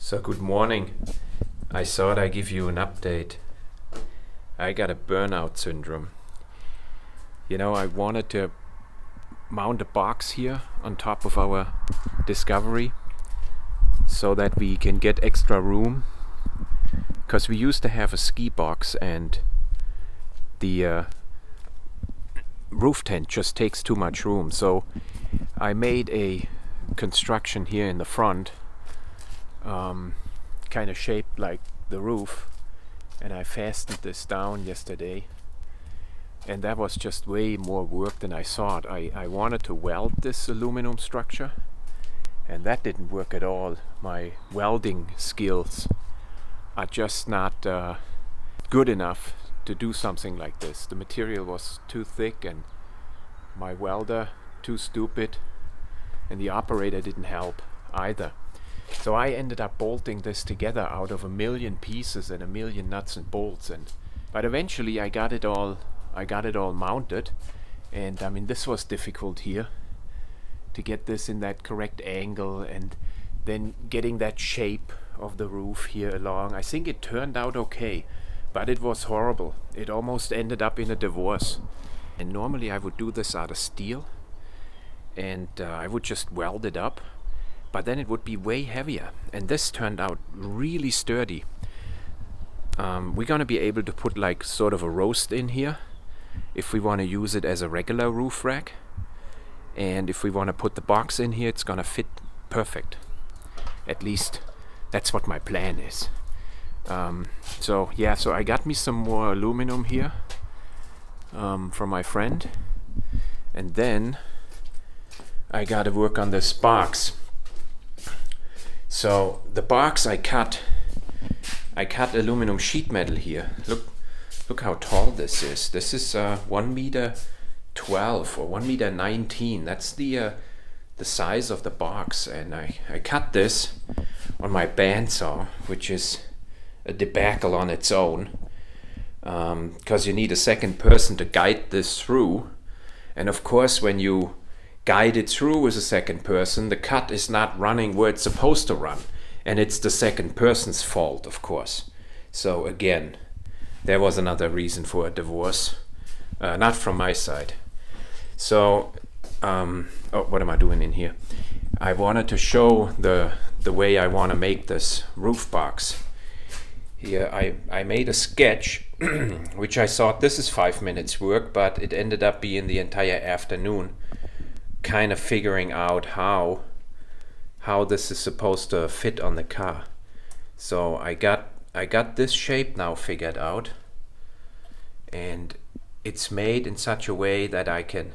So good morning. I thought I'd give you an update. I got a burnout syndrome. You know, I wanted to mount a box here on top of our Discovery so that we can get extra room, because we used to have a ski box and the roof tent just takes too much room. So I made a construction here in the front, kind of shaped like the roof, and I fastened this down yesterday, and that was just way more work than I thought. I wanted to weld this aluminum structure, and that didn't work at all. My welding skills are just not good enough to do something like this. The material was too thick and my welder too stupid, and the operator didn't help either. So I ended up bolting this together out of 1,000,000 pieces and 1,000,000 nuts and bolts, but eventually I got it all mounted. And I mean, this was difficult here to get this in that correct angle, and then getting that shape of the roof here along. I think it turned out okay, but it was horrible. It almost ended up in a divorce. And normally I would do this out of steel, and I would just weld it up, but then it would be way heavier. And this turned out really sturdy. We're gonna be able to put like sort of a roast in here if we want to use it as a regular roof rack, and if we want to put the box in here, it's gonna fit perfect. At least that's what my plan is. So yeah, so I got me some more aluminum here from my friend, and then I gotta work on this box. So the box I cut aluminum sheet metal here. Look how tall this is. This is 1.12 or 1.19. That's the size of the box, and I cut this on my bandsaw, which is a debacle on its own, because you need a second person to guide this through. And of course, when you guide it through with a second person, the cut is not running where it's supposed to run, and it's the second person's fault, of course. So again, there was another reason for a divorce, not from my side. So oh, what am I doing in here? I wanted to show the way I want to make this roof box. Here I made a sketch which I thought this is 5 minutes work, but it ended up being the entire afternoon kind of figuring out how this is supposed to fit on the car. So I got this shape now figured out, and it's made in such a way that I can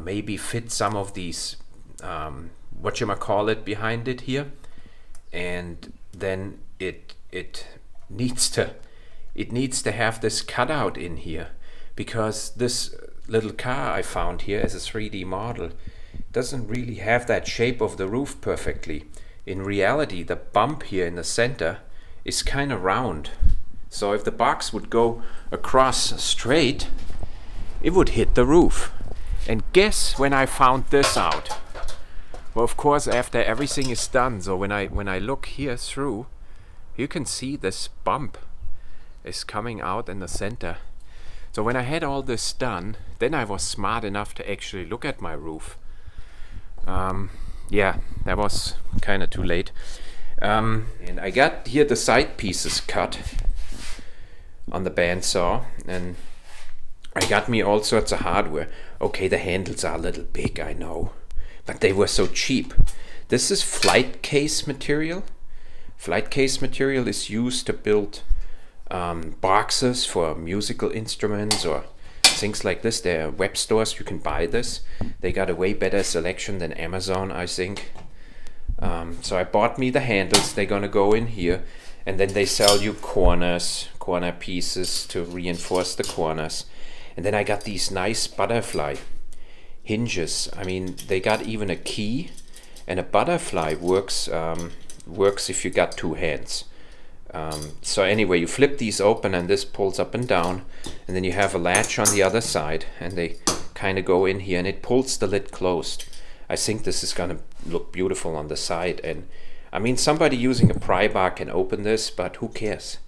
maybe fit some of these whatchamacallit behind it here, and then it needs to have this cutout in here, because this little car I found here as a 3D model doesn't really have that shape of the roof perfectly. In reality, the bump here in the center is kind of round, so if the box would go across straight, it would hit the roof. And guess when I found this out? Well, of course, after everything is done. So when I look here through, you can see this bump is coming out in the center. So when I had all this done, then I was smart enough to actually look at my roof. Yeah, that was kind of too late. And I got here the side pieces cut on the bandsaw, and I got me all sorts of hardware. Okay, the handles are a little big, I know, but they were so cheap. This is flight case material. Flight case material is used to build boxes for musical instruments or things like this. There are web stores you can buy this. They got a way better selection than Amazon, I think. So I bought me the handles. They're gonna go in here, and then they sell you corner pieces to reinforce the corners. And then I got these nice butterfly hinges. I mean, they got even a key, and a butterfly works if you got two hands. So anyway, you flip these open and this pulls up and down, and then you have a latch on the other side, and they kind of go in here and it pulls the lid closed. I think this is gonna look beautiful on the side, and I mean, somebody using a pry bar can open this, but who cares?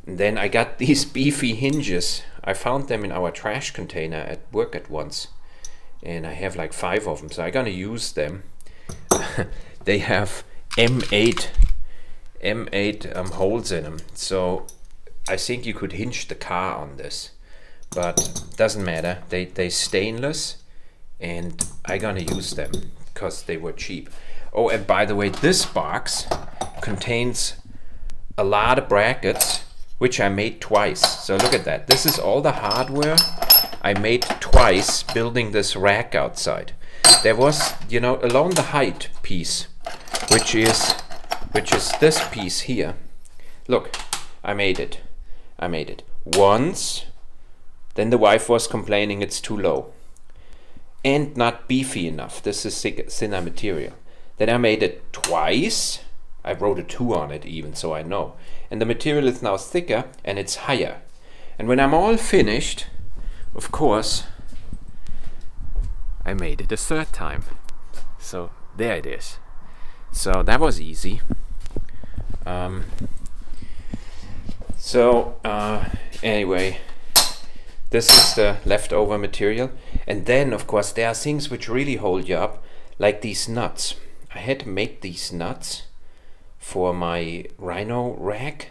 And then I got these beefy hinges. I found them in our trash container at work at once. And I have like 5 of them, so I'm gonna use them. They have M8 holes in them. So I think you could hinge the car on this. But doesn't matter. They stainless. And I'm gonna use them because they were cheap. Oh, and by the way, this box contains a lot of brackets, which I made twice. So look at that. This is all the hardware I made twice building this rack outside. There was, you know, along the height piece, which is this piece here. Look, I made it. I made it once. Then the wife was complaining it's too low and not beefy enough. This is thinner material. Then I made it twice. I wrote a 2 on it even, so I know. And the material is now thicker and it's higher. And when I'm all finished, of course, I made it a 3rd time. So there it is. So that was easy. Anyway, this is the leftover material. And then, of course, there are things which really hold you up, like these nuts. I had to make these nuts for my Rhino rack,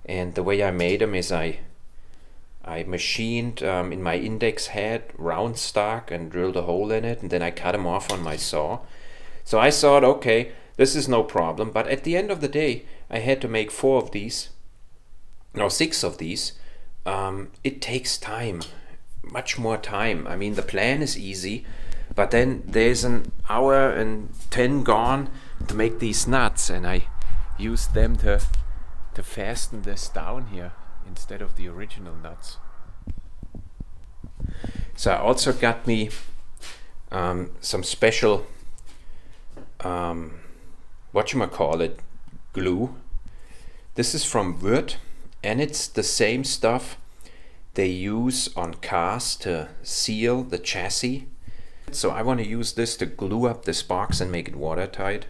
and the way I made them is I machined in my index head round stock and drilled a hole in it, and then I cut them off on my saw. So I thought, okay, this is no problem, but at the end of the day I had to make 4 of these, no, 6 of these. It takes time, much more time. I mean, the plan is easy, but then there's an hour and 10 gone to make these nuts, and I used them to fasten this down here instead of the original nuts. So I also got me some special whatchamacallit glue. This is from Wood, and it's the same stuff they use on cars to seal the chassis. So I want to use this to glue up this box and make it watertight.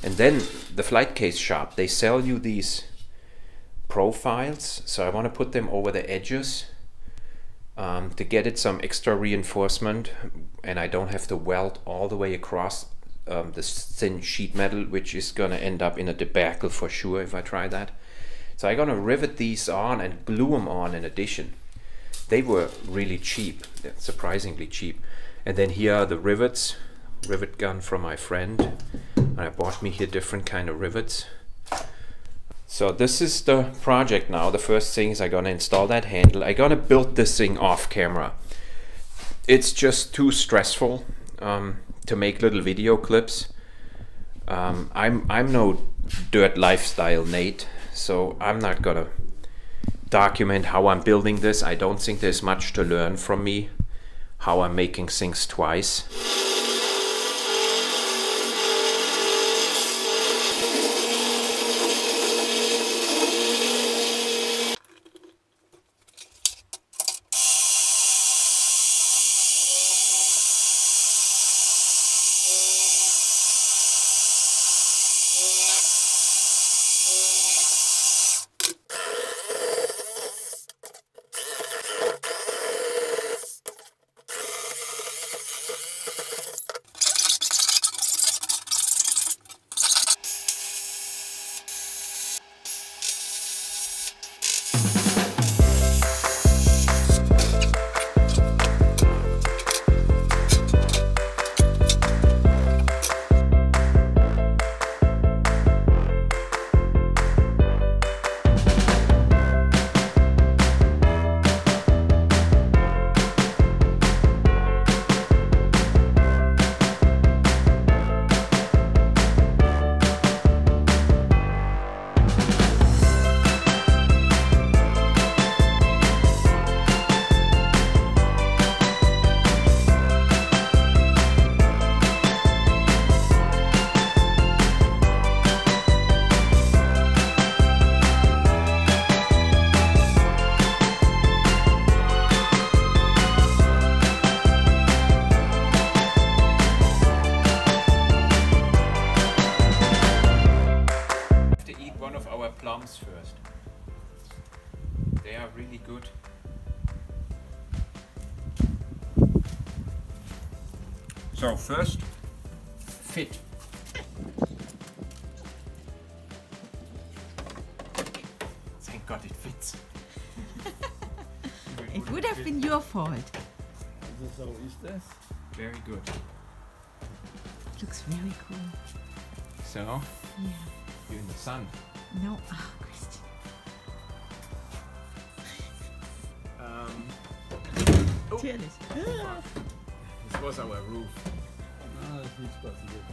And then the flight case shop, they sell you these profiles, so I want to put them over the edges to get it some extra reinforcement, and I don't have to weld all the way across this thin sheet metal, which is gonna end up in a debacle for sure if I try that. So I'm gonna rivet these on and glue them on in addition. They were really cheap, surprisingly cheap. And then here are the rivets, rivet gun from my friend. And I bought me here different kind of rivets. So this is the project now. The first thing is I'm gonna install that handle. I'm gonna build this thing off camera. It's just too stressful to make little video clips. I'm no dirt lifestyle Nate, so I'm not gonna document how I'm building this. I don't think there's much to learn from me, how I'm making things twice. our plums first. They are really good. So first, fit. Thank God it fits. It would have been your fault. So is this? Very good. Looks very cool. So, Yeah. you're in the sun. No, oh, Christian. Natürlich. This was our roof. Ah, das ist nichts passiert.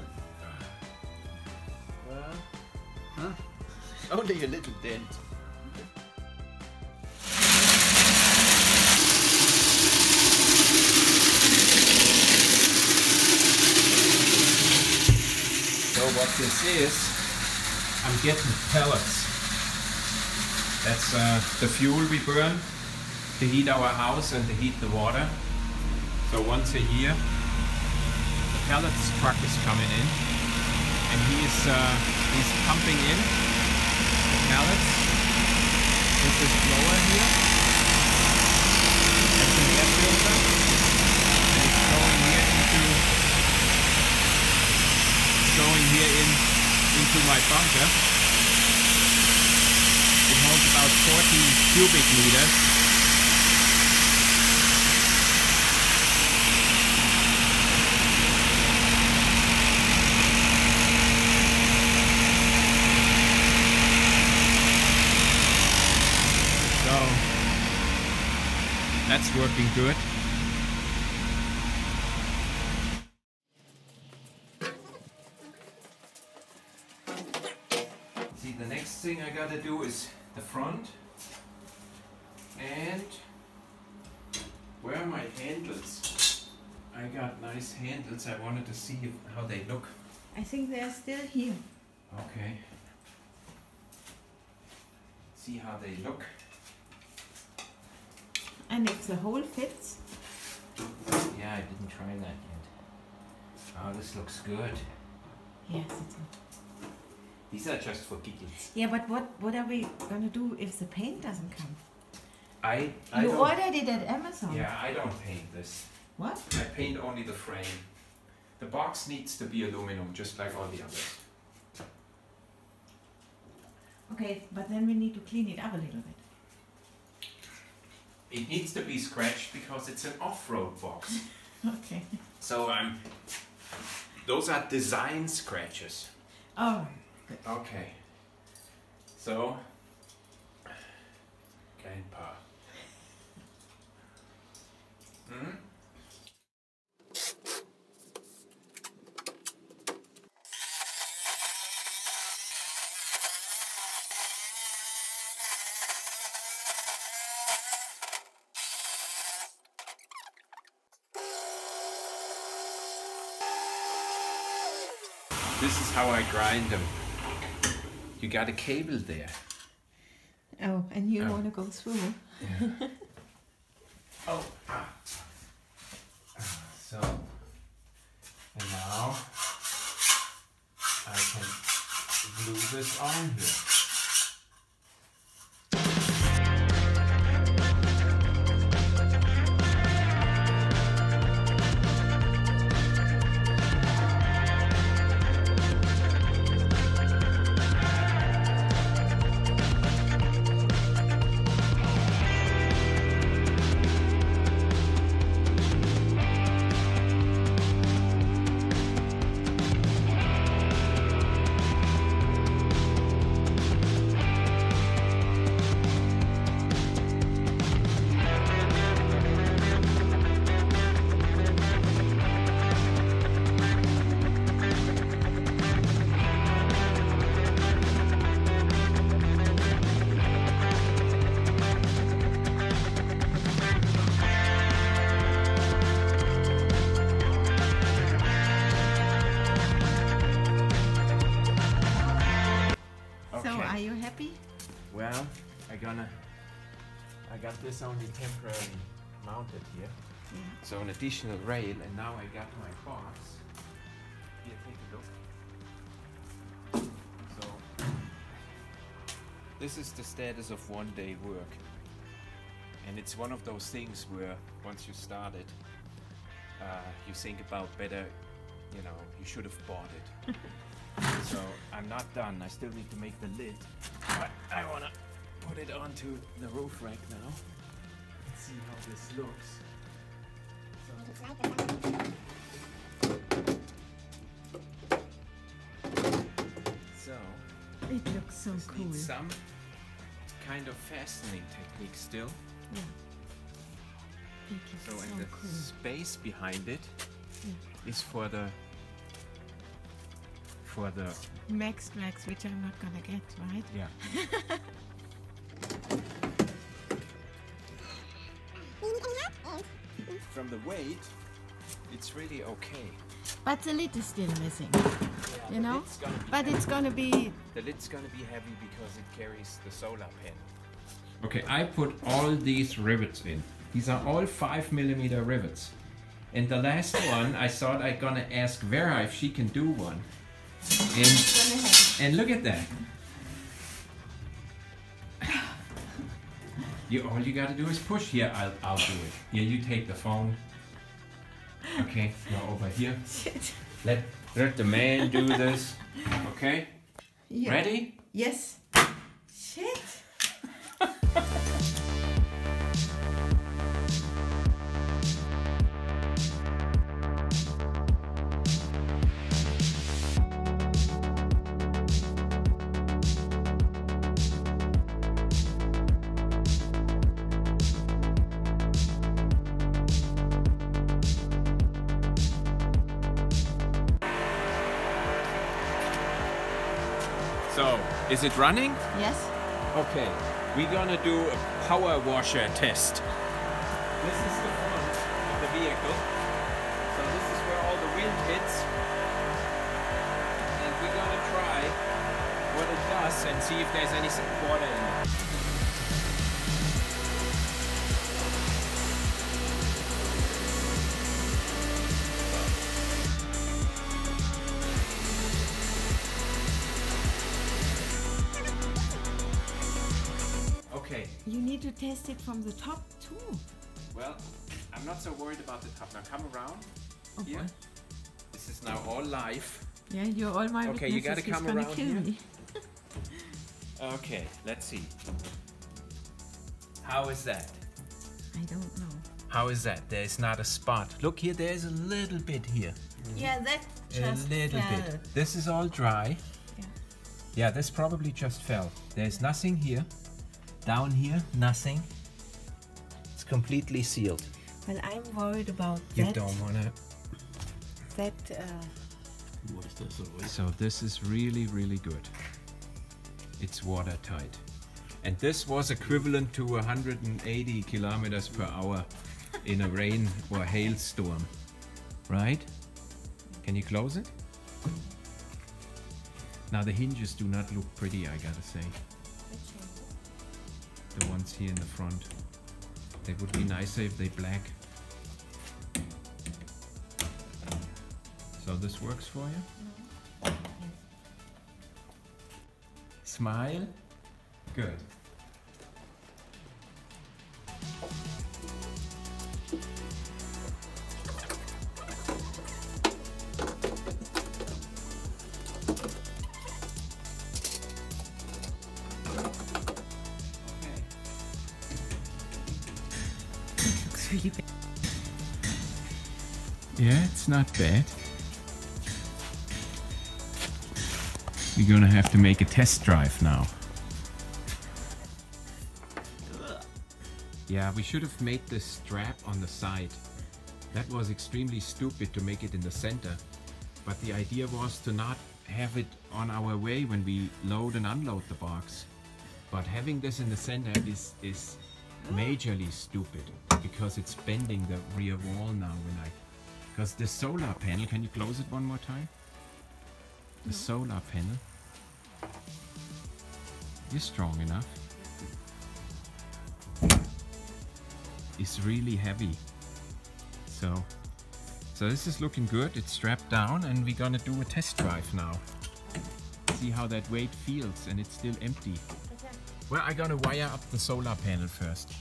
Only a little dent. So what this is, I'm getting pellets. That's the fuel we burn to heat our house and to heat the water. So once a year, the pellets truck is coming in, and he's pumping in the pellets with this blower here. That's an air filter, and it's going here into my bunker. It holds about 40 cubic meters. So that's working good. See, the next thing I gotta do is the front. And where are my handles? I got nice handles. I wanted to see how they look. I think they're still here. Okay. See how they look. And if the hole fits. Yeah, I didn't try that yet. Oh, this looks good. Yes, it's These are just for giggles. Yeah, but what are we gonna do if the paint doesn't come? I You don't, ordered it at Amazon. Yeah, I don't paint this. What? I paint only the frame. The box needs to be aluminum, just like all the others. Okay, but then we need to clean it up a little bit. It needs to be scratched because it's an off-road box. Okay. So those are design scratches. Oh, good. Okay. So, Grandpa. Hmm? This is how I grind them. You got a cable there. Oh, and you Oh. want to go through? Yeah. Oh. So, and now I can glue this on here. Are you happy? Well, I got this only temporarily mounted here. Yeah. So an additional rail, and now I got my box. Here, take a look. So this is the status of one day work. And it's one of those things where once you start it, you think about better, you know, you should have bought it. So I'm not done. I still need to make the lid. But I wanna put it onto the roof rack now. Let's see how this looks. So It looks so this cool. needs some kind of fastening technique still. Yeah. It looks So so and the cool. space behind it Yeah. is for the Max, which I'm not gonna get, right? yeah. From the weight, it's really okay. But the lid is still missing, you the know? lid's gonna be But heavy. it's gonna be... The lid's gonna be heavy because it carries the solar panel. Okay, I put all these rivets in. These are all 5mm rivets. And the last one, I thought I'm gonna ask Vera if she can do one. And look at that. All you gotta do is push. Here, I'll do it. Here, you take the phone. Okay, you're over here. Let the man do this. Okay? Yeah. Ready? Yes. Shit. So, is it running? Yes. Okay, we're gonna do a power washer test. This is the front of the vehicle. So this is where all the wind hits. And we're gonna try what it does and see if there's any water in it. Okay. You need to test it from the top too. Well, I'm not so worried about the top. Now come around Oh here. boy. This is now all live. Yeah, you're all my Okay, you gotta witnesses. He's come gonna around kill here. me. Okay, let's see. How is that? I don't know. How is that? There's not a spot. Look here, there's a little bit here. Yeah, that just A little fell. bit. This is all dry. Yeah. Yeah, this probably just fell. There's nothing here. Down here, nothing. It's completely sealed. Well, I'm worried about You that. don't wanna... That. What is this? So this is really, really good. It's watertight. And this was equivalent to 180 kilometers per hour in a rain or hailstorm, right? Can you close it? Now the hinges do not look pretty, I gotta say. The ones here in the front. They would be nicer if they black. So this works for you? Smile. Good. Looks really bad. Yeah, it's not bad. We're gonna have to make a test drive now. Yeah, we should have made this strap on the side. That was extremely stupid to make it in the center. But the idea was to not have it on our way when we load and unload the box. But having this in the center is majorly stupid because it's bending the rear wall now because the solar panel, can you close it one more time? The solar panel is strong enough. It's really heavy. So this is looking good. It's strapped down and we're gonna do a test drive now. See how that weight feels, and it's still empty. Well, I'm gonna wire up the solar panel first.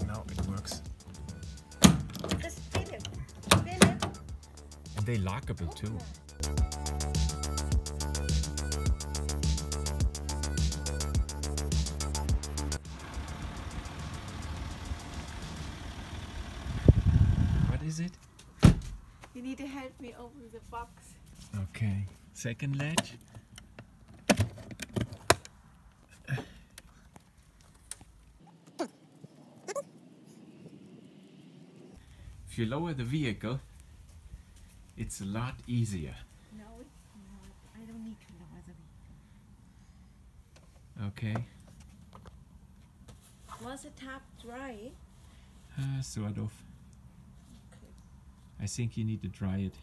Now it works. Just spin it. Spin it. And they're lockable too. What is it? You need to help me open the box. Okay. Second latch. If you lower the vehicle, it's a lot easier. No, it's not. I don't need to lower the vehicle. Okay. Was the top dry? Sort of. Okay. I think you need to dry it.